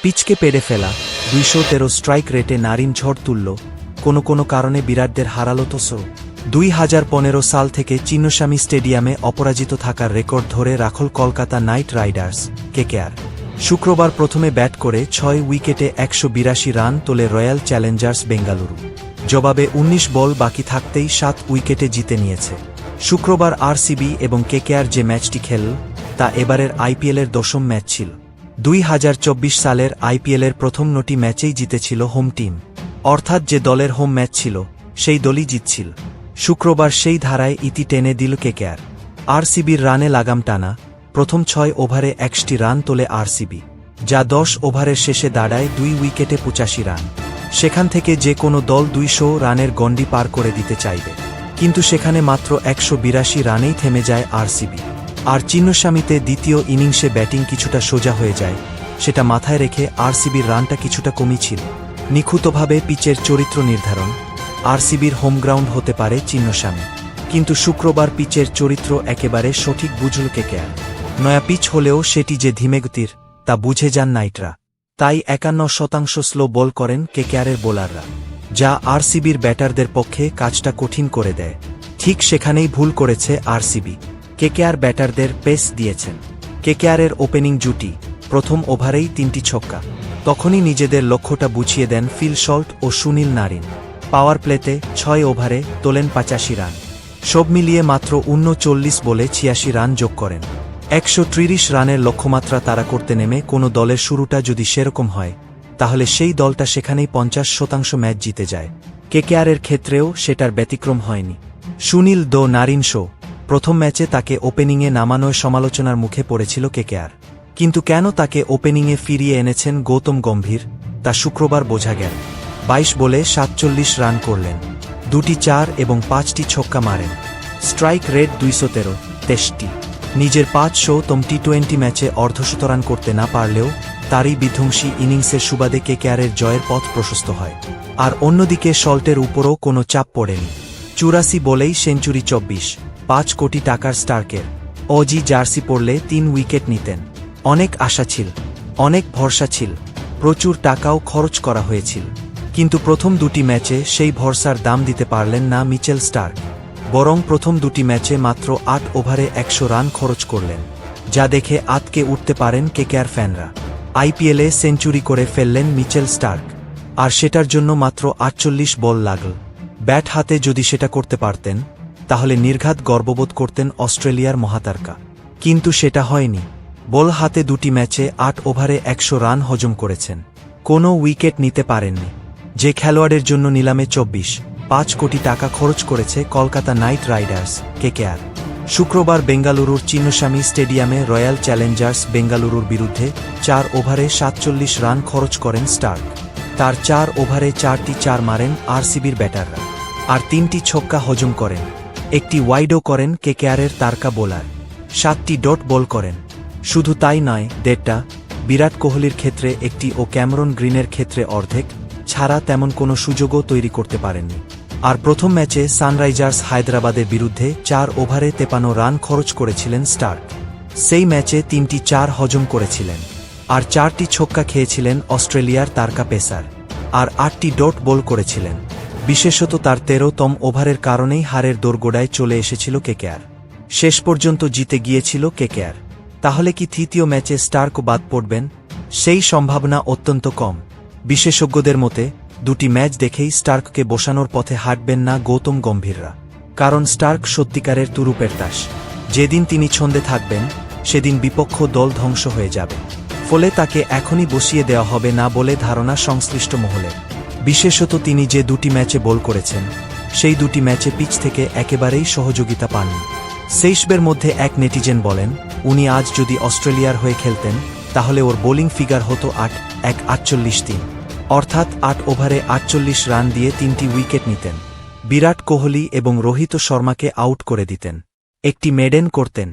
পিচকে পেড়ে ফেলা, ২১৩ স্ট্রাইক রেটে নারিন ঝড় তুলল, কোনো কারণে বিরাটদের হারাল তো ২০১৫ সাল থেকে চিন্নস্বামী স্টেডিয়ামে অপরাজিত থাকার রেকর্ড ধরে রাখল কলকাতা নাইট রাইডার্স কেকেআর। শুক্রবার প্রথমে ব্যাট করে ৬ উইকেটে ১৮২ রান তোলে রয়্যাল চ্যালেঞ্জার্স বেঙ্গালুরু। জবাবে ১৯ বল বাকি থাকতেই ৭ উইকেটে জিতে নিয়েছে। শুক্রবার আরসিবি এবং কেকেআর যে ম্যাচটি খেলল তা এবারের আইপিএলের ১০ম ম্যাচ ছিল। ২০২৪ সালের আইপিএলের প্রথম ৯টি ম্যাচেই জিতেছিল হোম টিম, অর্থাৎ যে দলের হোম ম্যাচ ছিল সেই দলই জিতছিল। শুক্রবার সেই ধারায় ইতি টেনে দিল কেকেআর। আরসিবির রানে লাগাম টানা, প্রথম ৬ ওভারে ৬১ রান তোলে আরসিবি, যা ১০ ওভারের শেষে দাঁড়ায় ২ উইকেটে ৮৫ রান। সেখান থেকে যে কোনো দল ২০০ রানের গণ্ডি পার করে দিতে চাইবে, কিন্তু সেখানে মাত্র ১৮২ রানেই থেমে যায় আরসিবি। আর চিন্নস্বামীতে দ্বিতীয় ইনিংসে ব্যাটিং কিছুটা সোজা হয়ে যায়, সেটা মাথায় রেখে আরসিবির রানটা কিছুটা কমই ছিল। নিখুঁতভাবে পিচের চরিত্র নির্ধারণ, আরসিবির হোম গ্রাউন্ড হতে পারে চিন্নস্বামী, কিন্তু শুক্রবার পিচের চরিত্র একেবারে সঠিক বুঝল কেকেআর। নয়া পিচ হলেও সেটি যে ধীমেগতির তা বুঝে যান নাইটরা, তাই ৫১% স্লো বল করেন কেকেআরের বোলাররা, যা আরসিবির ব্যাটারদের পক্ষে কাজটা কঠিন করে দেয়। ঠিক সেখানেই ভুল করেছে আরসিবি। কেকেআর ব্যাটারদের পেস দিয়েছেন। কেকেআরের ওপেনিং জুটি প্রথম ওভারেই ৩টি ছক্কা, তখনই নিজেদের লক্ষ্যটা বুঝিয়ে দেন ফিল সল্ট ও সুনীল নারিন। পাওয়ার প্লেতে ৬ ওভারে তোলেন ৮৫ রান, সব মিলিয়ে মাত্র ৩৯ বলে ৮৬ রান যোগ করেন। ১৩০ রানের লক্ষ্যমাত্রা তারা করতে নেমে কোনো দলের শুরুটা যদি সেরকম হয়, তাহলে সেই দলটা সেখানেই ৫০% ম্যাচ জিতে যায়। কেকেআরের ক্ষেত্রেও সেটার ব্যতিক্রম হয়নি। সুনীল নারিন শো প্রথম ম্যাচে তাকে ওপেনিংয়ে নামানোয় সমালোচনার মুখে পড়েছিল কেকেআর, কিন্তু কেন তাকে ওপেনিংয়ে ফিরিয়ে এনেছেন গৌতম গম্ভীর তা শুক্রবার বোঝা গেল। ২২ বলে ৪৭ রান করলেন, ২টি ৪ এবং ৫টি ছক্কা মারেন। Strike rate ২১৩। নিজের ৫০০তম টি-২০ ম্যাচে অর্ধশতরান করতে না পারলেও তারই বিধ্বংসী ইনিংসের সুবাদে কেকেআরের জয়ের পথ প্রশস্ত হয়। আর অন্যদিকে সল্টের উপরও কোনো চাপ পড়েনি। ৮৪ বলেই সেঞ্চুরি ২৪ কোটি টাকার স্টার্কের। অজি জার্সি পরলে ৩ উইকেট নিতেন। অনেক আশা ছিল, অনেক ভরসা ছিল, প্রচুর টাকাও খরচ করা হয়েছিল, কিন্তু প্রথম দুটি ম্যাচে সেই ভরসার দাম দিতে পারলেন না মিচেল স্টার্ক, বরং প্রথম দুটি ম্যাচে মাত্র ৮ ওভারে ১০০ রান খরচ করলেন, যা দেখে আঁতকে উঠতে পারেন কেকেআর ফ্যানরা। আইপিএলে সেঞ্চুরি করে ফেললেন মিচেল স্টার্ক, আর সেটার জন্য মাত্র ৪৮ বল লাগল। ব্যাট হাতে যদি সেটা করতে পারতেন তাহলে নির্ঘাত গর্ববোধ করতেন অস্ট্রেলিয়ার মহাতারকা, কিন্তু সেটা হয়নি। বল হাতে দুটি ম্যাচে ৮ ওভারে ১০০ রান হজম করেছেন, কোনো উইকেট নিতে পারেননি। যে খেলোয়াড়ের জন্য নিলামে ২৪.৫ কোটি টাকা খরচ করেছে কলকাতা নাইট রাইডার্স কেকেআর। শুক্রবার বেঙ্গালুরুর চিন্নস্বামী স্টেডিয়ামে রয়্যাল চ্যালেঞ্জার্স বেঙ্গালুরুর বিরুদ্ধে ৪ ওভারে ৪৭ রান খরচ করেন স্টার্ক। তার ৪ ওভারে ৪টি ৪ মারেন আরসিবির ব্যাটাররা, আর 3টি ছক্কা হজম করেন। একটি ওয়াইডও করেন কেকেআরের তারকা বোলার, 7টি ডট বল করেন। শুধু তাই নয়, ১.৫টা বিরাট কোহলির ক্ষেত্রে একটি ও ক্যামেরন গ্রিনের ক্ষেত্রে অর্ধেক ছাড়া তেমন কোনো সুযোগও তৈরি করতে পারেননি। আর প্রথম ম্যাচে সানরাইজার্স হায়দ্রাবাদের বিরুদ্ধে ৪ ওভারে ৫৩ রান খরচ করেছিলেন স্টার্ক। সেই ম্যাচে ৩টি ৪ হজম করেছিলেন, আর ৪টি ছক্কা খেয়েছিলেন অস্ট্রেলিয়ার তারকা পেসার, আর ৮টি ডট বল করেছিলেন। বিশেষত তার ১৩তম ওভারের কারণেই হারের দোরগোড়ায় চলে এসেছিল কেকেআর। শেষ পর্যন্ত জিতে গিয়েছিল কেকেআর। তাহলে কি তৃতীয় ম্যাচে স্টার্কও বাদ পড়বেন? সেই সম্ভাবনা অত্যন্ত কম। বিশেষজ্ঞদের মতে দুটি ম্যাচ দেখেই স্টার্ককে বসানোর পথে হাঁটবেন না গৌতম গম্ভীররা, কারণ স্টার্ক সত্যিকারের তুরুপের তাস। যেদিন তিনি ছন্দে থাকবেন সেদিন বিপক্ষ দল ধ্বংস হয়ে যাবে, ফলে তাকে এখনই বসিয়ে দেওয়া হবে না বলে ধারণা সংশ্লিষ্ট মহলের। বিশেষত তিনি যে দুটি ম্যাচে বল করেছেন সেই দুটি ম্যাচে পিচ থেকে একেবারেই সহযোগিতা পাননি। সেইসবের মধ্যে এক নেটিজেন বলেন, উনি আজ যদি অস্ট্রেলিয়ার হয়ে খেলতেন তাহলে ওর বোলিং ফিগার হতো ৮-১-৪৮-৩, অর্থাৎ ৮ ওভারে ৪৮ রান দিয়ে ৩টি উইকেট নিতেন, বিরাট কোহলি এবং রোহিত শর্মাকে আউট করে দিতেন, একটি মেডেন করতেন।